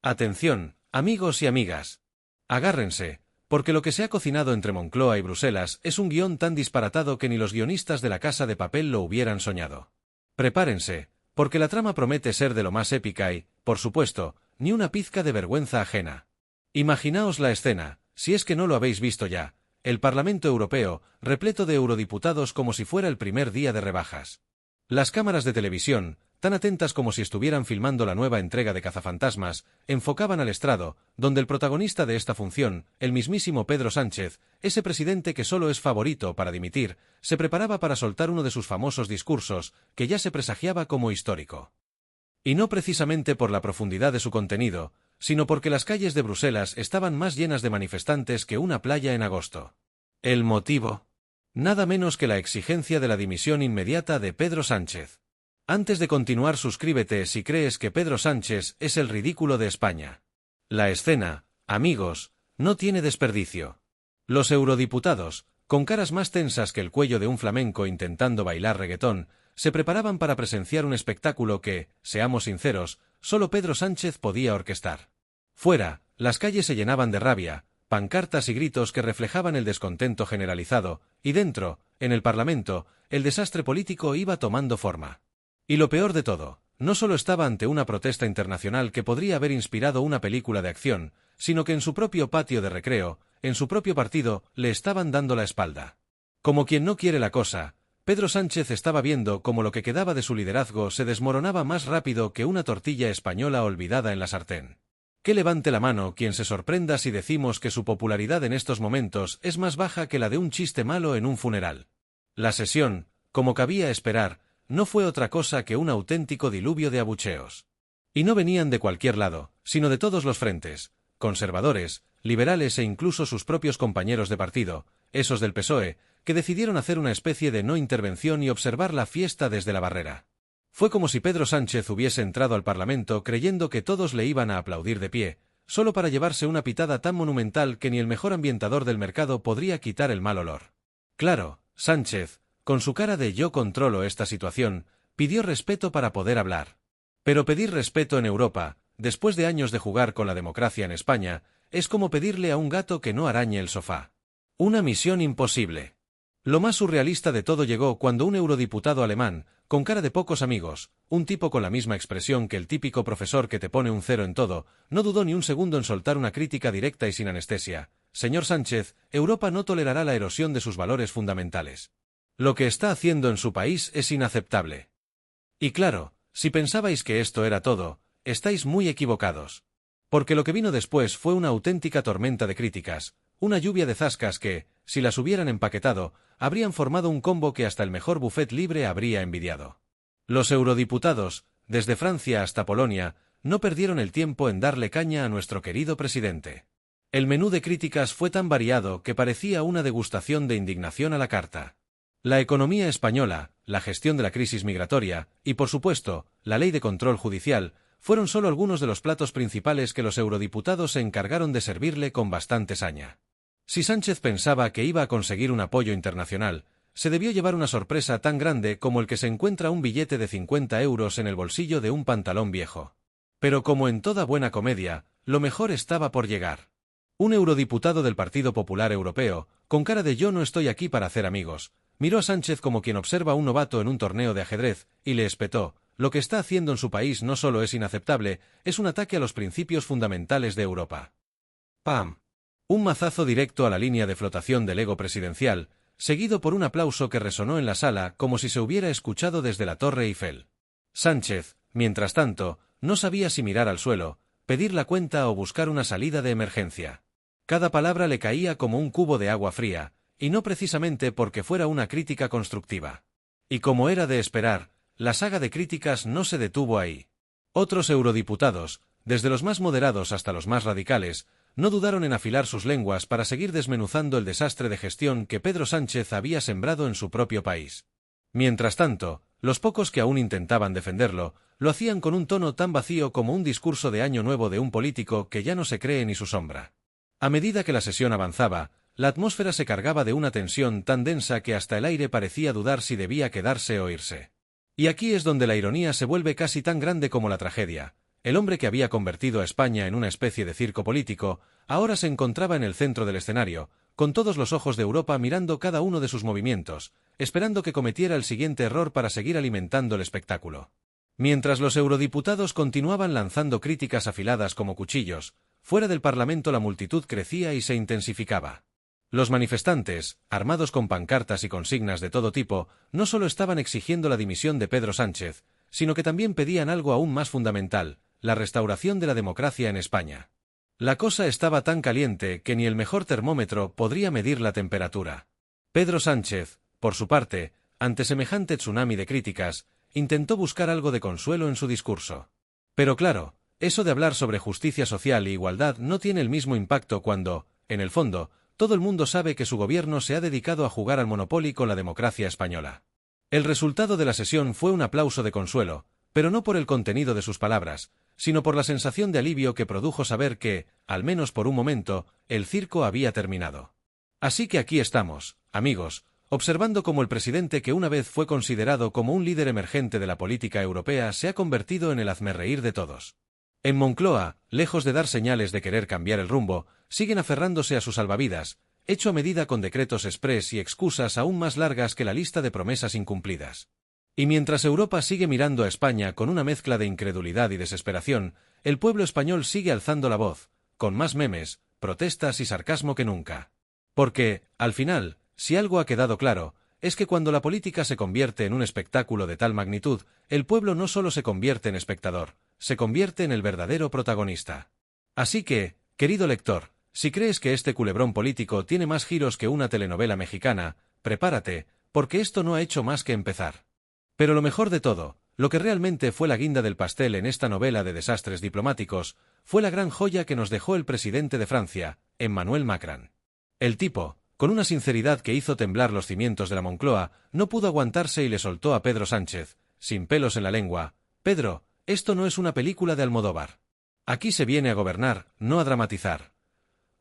Atención, amigos y amigas. Agárrense, porque lo que se ha cocinado entre Moncloa y Bruselas es un guión tan disparatado que ni los guionistas de La Casa de Papel lo hubieran soñado. Prepárense, porque la trama promete ser de lo más épica y, por supuesto, ni una pizca de vergüenza ajena. Imaginaos la escena, si es que no lo habéis visto ya, el Parlamento Europeo, repleto de eurodiputados como si fuera el primer día de rebajas. Las cámaras de televisión, tan atentas como si estuvieran filmando la nueva entrega de Cazafantasmas, enfocaban al estrado, donde el protagonista de esta función, el mismísimo Pedro Sánchez, ese presidente que solo es favorito para dimitir, se preparaba para soltar uno de sus famosos discursos, que ya se presagiaba como histórico. Y no precisamente por la profundidad de su contenido, sino porque las calles de Bruselas estaban más llenas de manifestantes que una playa en agosto. ¿El motivo? Nada menos que la exigencia de la dimisión inmediata de Pedro Sánchez. Antes de continuar, suscríbete si crees que Pedro Sánchez es el ridículo de España. La escena, amigos, no tiene desperdicio. Los eurodiputados, con caras más tensas que el cuello de un flamenco intentando bailar reggaetón, se preparaban para presenciar un espectáculo que, seamos sinceros, solo Pedro Sánchez podía orquestar. Fuera, las calles se llenaban de rabia, pancartas y gritos que reflejaban el descontento generalizado, y dentro, en el Parlamento, el desastre político iba tomando forma. Y lo peor de todo, no solo estaba ante una protesta internacional que podría haber inspirado una película de acción, sino que en su propio patio de recreo, en su propio partido, le estaban dando la espalda. Como quien no quiere la cosa, Pedro Sánchez estaba viendo cómo lo que quedaba de su liderazgo se desmoronaba más rápido que una tortilla española olvidada en la sartén. Que levante la mano quien se sorprenda si decimos que su popularidad en estos momentos es más baja que la de un chiste malo en un funeral. La sesión, como cabía esperar, no fue otra cosa que un auténtico diluvio de abucheos. Y no venían de cualquier lado, sino de todos los frentes, conservadores, liberales e incluso sus propios compañeros de partido, esos del PSOE, que decidieron hacer una especie de no intervención y observar la fiesta desde la barrera. Fue como si Pedro Sánchez hubiese entrado al Parlamento creyendo que todos le iban a aplaudir de pie, solo para llevarse una pitada tan monumental que ni el mejor ambientador del mercado podría quitar el mal olor. Claro, Sánchez, con su cara de yo controlo esta situación, pidió respeto para poder hablar. Pero pedir respeto en Europa, después de años de jugar con la democracia en España, es como pedirle a un gato que no arañe el sofá. Una misión imposible. Lo más surrealista de todo llegó cuando un eurodiputado alemán, con cara de pocos amigos, un tipo con la misma expresión que el típico profesor que te pone un 0 en todo, no dudó ni un segundo en soltar una crítica directa y sin anestesia. Señor Sánchez, Europa no tolerará la erosión de sus valores fundamentales. Lo que está haciendo en su país es inaceptable. Y claro, si pensabais que esto era todo, estáis muy equivocados. Porque lo que vino después fue una auténtica tormenta de críticas, una lluvia de zascas que, si las hubieran empaquetado, habrían formado un combo que hasta el mejor buffet libre habría envidiado. Los eurodiputados, desde Francia hasta Polonia, no perdieron el tiempo en darle caña a nuestro querido presidente. El menú de críticas fue tan variado que parecía una degustación de indignación a la carta. La economía española, la gestión de la crisis migratoria y, por supuesto, la ley de control judicial, fueron solo algunos de los platos principales que los eurodiputados se encargaron de servirle con bastante saña. Si Sánchez pensaba que iba a conseguir un apoyo internacional, se debió llevar una sorpresa tan grande como el que se encuentra un billete de 50 euros en el bolsillo de un pantalón viejo. Pero como en toda buena comedia, lo mejor estaba por llegar. Un eurodiputado del Partido Popular Europeo, con cara de yo no estoy aquí para hacer amigos, miró a Sánchez como quien observa a un novato en un torneo de ajedrez, y le espetó: lo que está haciendo en su país no solo es inaceptable, es un ataque a los principios fundamentales de Europa. ¡Pam! Un mazazo directo a la línea de flotación del ego presidencial, seguido por un aplauso que resonó en la sala como si se hubiera escuchado desde la Torre Eiffel. Sánchez, mientras tanto, no sabía si mirar al suelo, pedir la cuenta o buscar una salida de emergencia. Cada palabra le caía como un cubo de agua fría, y no precisamente porque fuera una crítica constructiva. Y como era de esperar, la saga de críticas no se detuvo ahí. Otros eurodiputados, desde los más moderados hasta los más radicales, no dudaron en afilar sus lenguas para seguir desmenuzando el desastre de gestión que Pedro Sánchez había sembrado en su propio país. Mientras tanto, los pocos que aún intentaban defenderlo, lo hacían con un tono tan vacío como un discurso de año nuevo de un político que ya no se cree ni su sombra. A medida que la sesión avanzaba, la atmósfera se cargaba de una tensión tan densa que hasta el aire parecía dudar si debía quedarse o irse. Y aquí es donde la ironía se vuelve casi tan grande como la tragedia. el hombre que había convertido a España en una especie de circo político, ahora se encontraba en el centro del escenario, con todos los ojos de Europa mirando cada uno de sus movimientos, esperando que cometiera el siguiente error para seguir alimentando el espectáculo. Mientras los eurodiputados continuaban lanzando críticas afiladas como cuchillos, fuera del Parlamento la multitud crecía y se intensificaba. Los manifestantes, armados con pancartas y consignas de todo tipo, no solo estaban exigiendo la dimisión de Pedro Sánchez, sino que también pedían algo aún más fundamental, la restauración de la democracia en España. La cosa estaba tan caliente que ni el mejor termómetro podría medir la temperatura. Pedro Sánchez, por su parte, ante semejante tsunami de críticas, intentó buscar algo de consuelo en su discurso. Pero claro, eso de hablar sobre justicia social e igualdad no tiene el mismo impacto cuando, en el fondo, todo el mundo sabe que su gobierno se ha dedicado a jugar al Monopoly con la democracia española. El resultado de la sesión fue un aplauso de consuelo, pero no por el contenido de sus palabras, sino por la sensación de alivio que produjo saber que, al menos por un momento, el circo había terminado. Así que aquí estamos, amigos, observando cómo el presidente que una vez fue considerado como un líder emergente de la política europea se ha convertido en el hazmerreír de todos. En Moncloa, lejos de dar señales de querer cambiar el rumbo, siguen aferrándose a su salvavidas, hecho a medida con decretos exprés y excusas aún más largas que la lista de promesas incumplidas. Y mientras Europa sigue mirando a España con una mezcla de incredulidad y desesperación, el pueblo español sigue alzando la voz, con más memes, protestas y sarcasmo que nunca. Porque, al final, si algo ha quedado claro, es que cuando la política se convierte en un espectáculo de tal magnitud, el pueblo no solo se convierte en espectador, se convierte en el verdadero protagonista. Así que, querido lector, si crees que este culebrón político tiene más giros que una telenovela mexicana, prepárate, porque esto no ha hecho más que empezar. Pero lo mejor de todo, lo que realmente fue la guinda del pastel en esta novela de desastres diplomáticos, fue la gran joya que nos dejó el presidente de Francia, Emmanuel Macron. El tipo, con una sinceridad que hizo temblar los cimientos de la Moncloa, no pudo aguantarse y le soltó a Pedro Sánchez, sin pelos en la lengua: «Pedro, esto no es una película de Almodóvar. Aquí se viene a gobernar, no a dramatizar».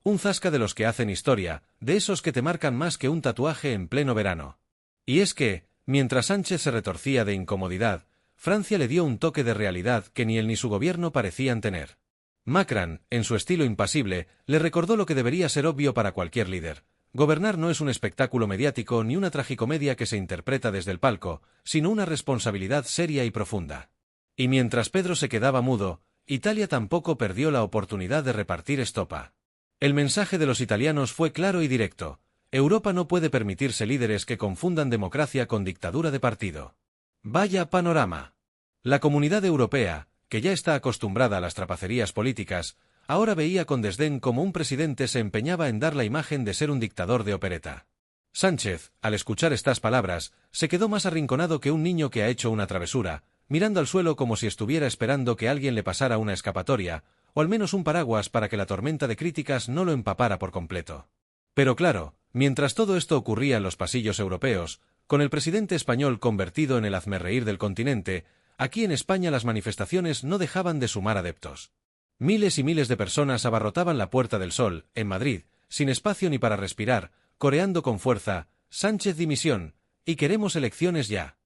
Un zasca de los que hacen historia, de esos que te marcan más que un tatuaje en pleno verano. Y es que, mientras Sánchez se retorcía de incomodidad, Francia le dio un toque de realidad que ni él ni su gobierno parecían tener. Macron, en su estilo impasible, le recordó lo que debería ser obvio para cualquier líder: gobernar no es un espectáculo mediático ni una tragicomedia que se interpreta desde el palco, sino una responsabilidad seria y profunda. Y mientras Pedro se quedaba mudo, Italia tampoco perdió la oportunidad de repartir estopa. El mensaje de los italianos fue claro y directo: Europa no puede permitirse líderes que confundan democracia con dictadura de partido. ¡Vaya panorama! La Comunidad Europea, que ya está acostumbrada a las trapacerías políticas, ahora veía con desdén cómo un presidente se empeñaba en dar la imagen de ser un dictador de opereta. Sánchez, al escuchar estas palabras, se quedó más arrinconado que un niño que ha hecho una travesura, mirando al suelo como si estuviera esperando que alguien le pasara una escapatoria, o al menos un paraguas para que la tormenta de críticas no lo empapara por completo. Pero claro, mientras todo esto ocurría en los pasillos europeos, con el presidente español convertido en el hazmerreír del continente, aquí en España las manifestaciones no dejaban de sumar adeptos. Miles y miles de personas abarrotaban la Puerta del Sol, en Madrid, sin espacio ni para respirar, coreando con fuerza: «Sánchez dimisión, y queremos elecciones ya».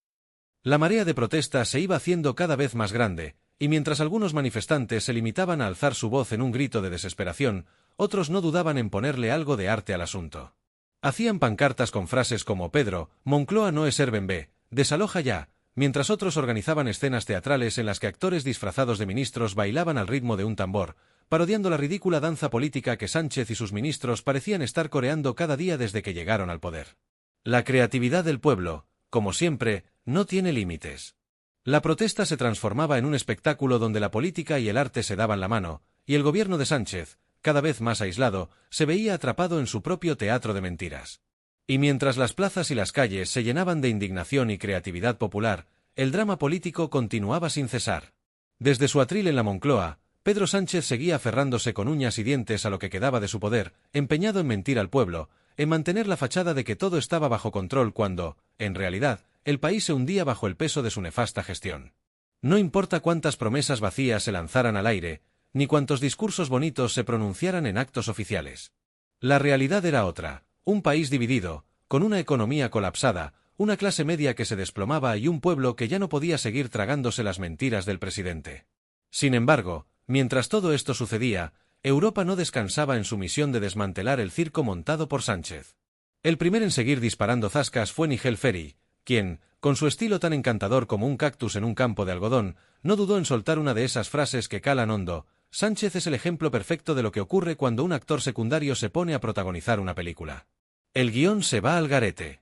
La marea de protesta se iba haciendo cada vez más grande, y mientras algunos manifestantes se limitaban a alzar su voz en un grito de desesperación, otros no dudaban en ponerle algo de arte al asunto. Hacían pancartas con frases como: «Pedro, Moncloa no es Airbnb, desaloja ya», mientras otros organizaban escenas teatrales en las que actores disfrazados de ministros bailaban al ritmo de un tambor, parodiando la ridícula danza política que Sánchez y sus ministros parecían estar coreando cada día desde que llegaron al poder. La creatividad del pueblo, como siempre, no tiene límites. La protesta se transformaba en un espectáculo donde la política y el arte se daban la mano, y el gobierno de Sánchez, cada vez más aislado, se veía atrapado en su propio teatro de mentiras. Y mientras las plazas y las calles se llenaban de indignación y creatividad popular, el drama político continuaba sin cesar. Desde su atril en la Moncloa, Pedro Sánchez seguía aferrándose con uñas y dientes a lo que quedaba de su poder, empeñado en mentir al pueblo, en mantener la fachada de que todo estaba bajo control cuando, en realidad, el país se hundía bajo el peso de su nefasta gestión. No importa cuántas promesas vacías se lanzaran al aire, ni cuántos discursos bonitos se pronunciaran en actos oficiales. La realidad era otra: un país dividido, con una economía colapsada, una clase media que se desplomaba y un pueblo que ya no podía seguir tragándose las mentiras del presidente. Sin embargo, mientras todo esto sucedía, Europa no descansaba en su misión de desmantelar el circo montado por Sánchez. El primero en seguir disparando zascas fue Nigel Ferry, quien, con su estilo tan encantador como un cactus en un campo de algodón, no dudó en soltar una de esas frases que calan hondo. Sánchez es el ejemplo perfecto de lo que ocurre cuando un actor secundario se pone a protagonizar una película. El guión se va al garete.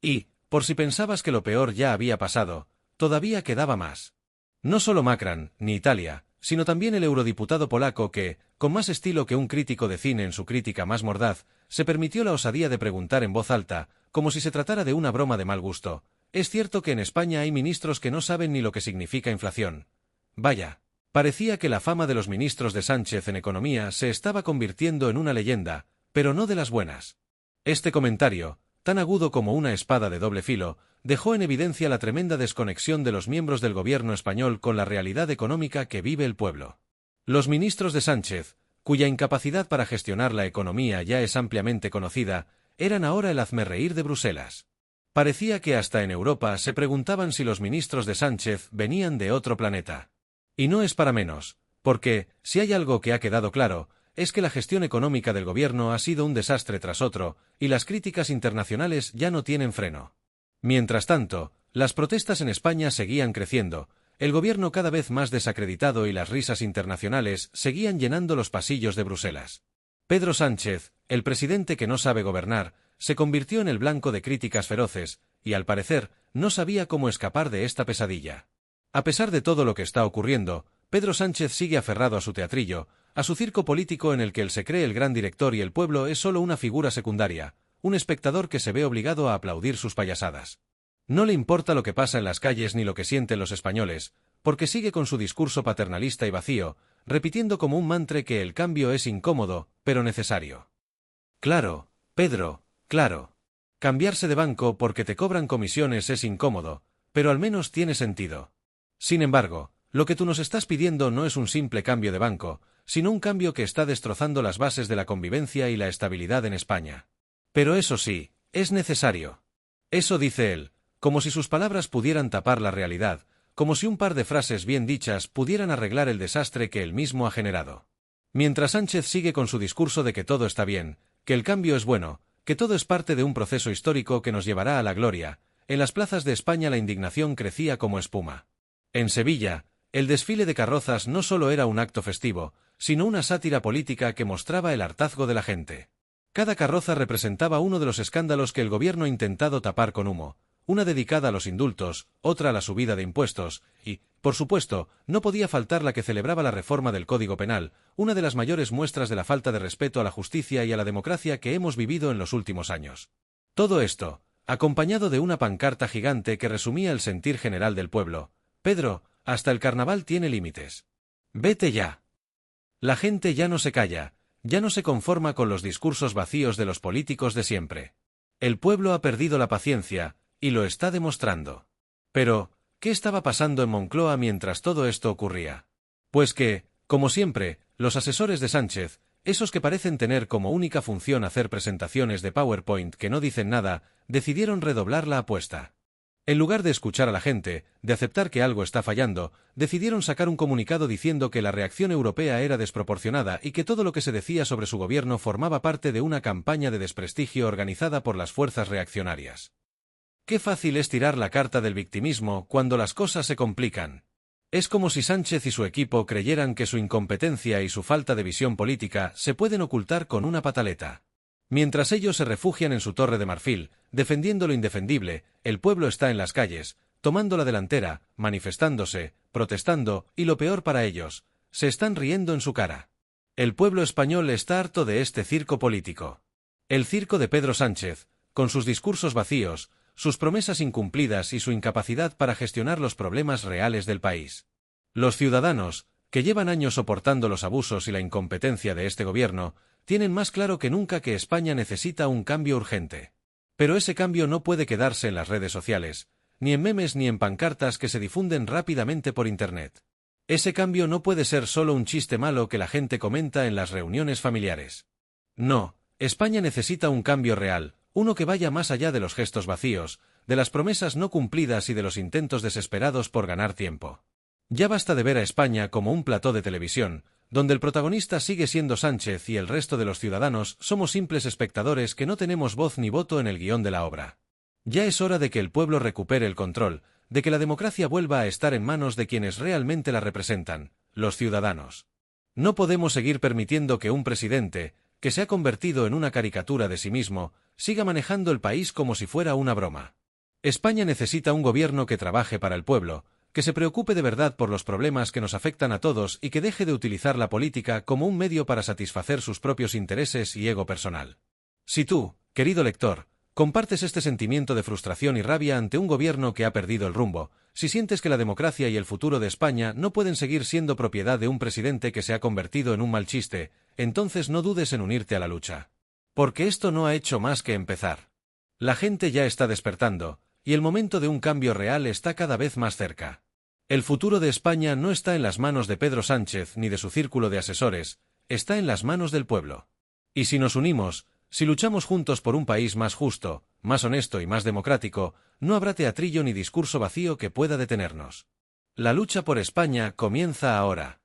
Y, por si pensabas que lo peor ya había pasado, todavía quedaba más. No solo Macron, ni Italia, sino también el eurodiputado polaco que, con más estilo que un crítico de cine en su crítica más mordaz, se permitió la osadía de preguntar en voz alta, como si se tratara de una broma de mal gusto: ¿es cierto que en España hay ministros que no saben ni lo que significa inflación? Vaya, parecía que la fama de los ministros de Sánchez en economía se estaba convirtiendo en una leyenda, pero no de las buenas. Este comentario, tan agudo como una espada de doble filo, dejó en evidencia la tremenda desconexión de los miembros del gobierno español con la realidad económica que vive el pueblo. Los ministros de Sánchez, cuya incapacidad para gestionar la economía ya es ampliamente conocida, eran ahora el hazmerreír de Bruselas. Parecía que hasta en Europa se preguntaban si los ministros de Sánchez venían de otro planeta. Y no es para menos, porque, si hay algo que ha quedado claro, es que la gestión económica del gobierno ha sido un desastre tras otro, y las críticas internacionales ya no tienen freno. Mientras tanto, las protestas en España seguían creciendo, el gobierno cada vez más desacreditado y las risas internacionales seguían llenando los pasillos de Bruselas. Pedro Sánchez, el presidente que no sabe gobernar, se convirtió en el blanco de críticas feroces, y al parecer, no sabía cómo escapar de esta pesadilla. A pesar de todo lo que está ocurriendo, Pedro Sánchez sigue aferrado a su teatrillo, a su circo político en el que él se cree el gran director y el pueblo es solo una figura secundaria, un espectador que se ve obligado a aplaudir sus payasadas. No le importa lo que pasa en las calles ni lo que sienten los españoles, porque sigue con su discurso paternalista y vacío, repitiendo como un mantra que el cambio es incómodo, pero necesario. Claro, Pedro, claro. Cambiarse de banco porque te cobran comisiones es incómodo, pero al menos tiene sentido. Sin embargo, lo que tú nos estás pidiendo no es un simple cambio de banco, sino un cambio que está destrozando las bases de la convivencia y la estabilidad en España. Pero eso sí, es necesario. Eso dice él, como si sus palabras pudieran tapar la realidad, como si un par de frases bien dichas pudieran arreglar el desastre que él mismo ha generado. Mientras Sánchez sigue con su discurso de que todo está bien, que el cambio es bueno, que todo es parte de un proceso histórico que nos llevará a la gloria, en las plazas de España la indignación crecía como espuma. En Sevilla, el desfile de carrozas no solo era un acto festivo, sino una sátira política que mostraba el hartazgo de la gente. Cada carroza representaba uno de los escándalos que el gobierno ha intentado tapar con humo, una dedicada a los indultos, otra a la subida de impuestos, y, por supuesto, no podía faltar la que celebraba la reforma del Código Penal, una de las mayores muestras de la falta de respeto a la justicia y a la democracia que hemos vivido en los últimos años. Todo esto, acompañado de una pancarta gigante que resumía el sentir general del pueblo: Pedro, hasta el carnaval tiene límites. Vete ya. La gente ya no se calla, ya no se conforma con los discursos vacíos de los políticos de siempre. El pueblo ha perdido la paciencia, y lo está demostrando. Pero, ¿qué estaba pasando en Moncloa mientras todo esto ocurría? Pues que, como siempre, los asesores de Sánchez, esos que parecen tener como única función hacer presentaciones de PowerPoint que no dicen nada, decidieron redoblar la apuesta. En lugar de escuchar a la gente, de aceptar que algo está fallando, decidieron sacar un comunicado diciendo que la reacción europea era desproporcionada y que todo lo que se decía sobre su gobierno formaba parte de una campaña de desprestigio organizada por las fuerzas reaccionarias. Qué fácil es tirar la carta del victimismo cuando las cosas se complican. Es como si Sánchez y su equipo creyeran que su incompetencia y su falta de visión política se pueden ocultar con una pataleta. Mientras ellos se refugian en su torre de marfil, defendiendo lo indefendible, el pueblo está en las calles, tomando la delantera, manifestándose, protestando, y lo peor para ellos, se están riendo en su cara. El pueblo español está harto de este circo político. El circo de Pedro Sánchez, con sus discursos vacíos, sus promesas incumplidas y su incapacidad para gestionar los problemas reales del país. Los ciudadanos, que llevan años soportando los abusos y la incompetencia de este gobierno, tienen más claro que nunca que España necesita un cambio urgente. Pero ese cambio no puede quedarse en las redes sociales, ni en memes ni en pancartas que se difunden rápidamente por Internet. Ese cambio no puede ser solo un chiste malo que la gente comenta en las reuniones familiares. No, España necesita un cambio real, uno que vaya más allá de los gestos vacíos, de las promesas no cumplidas y de los intentos desesperados por ganar tiempo. Ya basta de ver a España como un plató de televisión, donde el protagonista sigue siendo Sánchez y el resto de los ciudadanos somos simples espectadores que no tenemos voz ni voto en el guión de la obra. Ya es hora de que el pueblo recupere el control, de que la democracia vuelva a estar en manos de quienes realmente la representan, los ciudadanos. No podemos seguir permitiendo que un presidente, que se ha convertido en una caricatura de sí mismo, siga manejando el país como si fuera una broma. España necesita un gobierno que trabaje para el pueblo, que se preocupe de verdad por los problemas que nos afectan a todos y que deje de utilizar la política como un medio para satisfacer sus propios intereses y ego personal. Si tú, querido lector, compartes este sentimiento de frustración y rabia ante un gobierno que ha perdido el rumbo, si sientes que la democracia y el futuro de España no pueden seguir siendo propiedad de un presidente que se ha convertido en un mal chiste, entonces no dudes en unirte a la lucha. Porque esto no ha hecho más que empezar. La gente ya está despertando, y el momento de un cambio real está cada vez más cerca. El futuro de España no está en las manos de Pedro Sánchez ni de su círculo de asesores, está en las manos del pueblo. Y si nos unimos, si luchamos juntos por un país más justo, más honesto y más democrático, no habrá teatrillo ni discurso vacío que pueda detenernos. La lucha por España comienza ahora.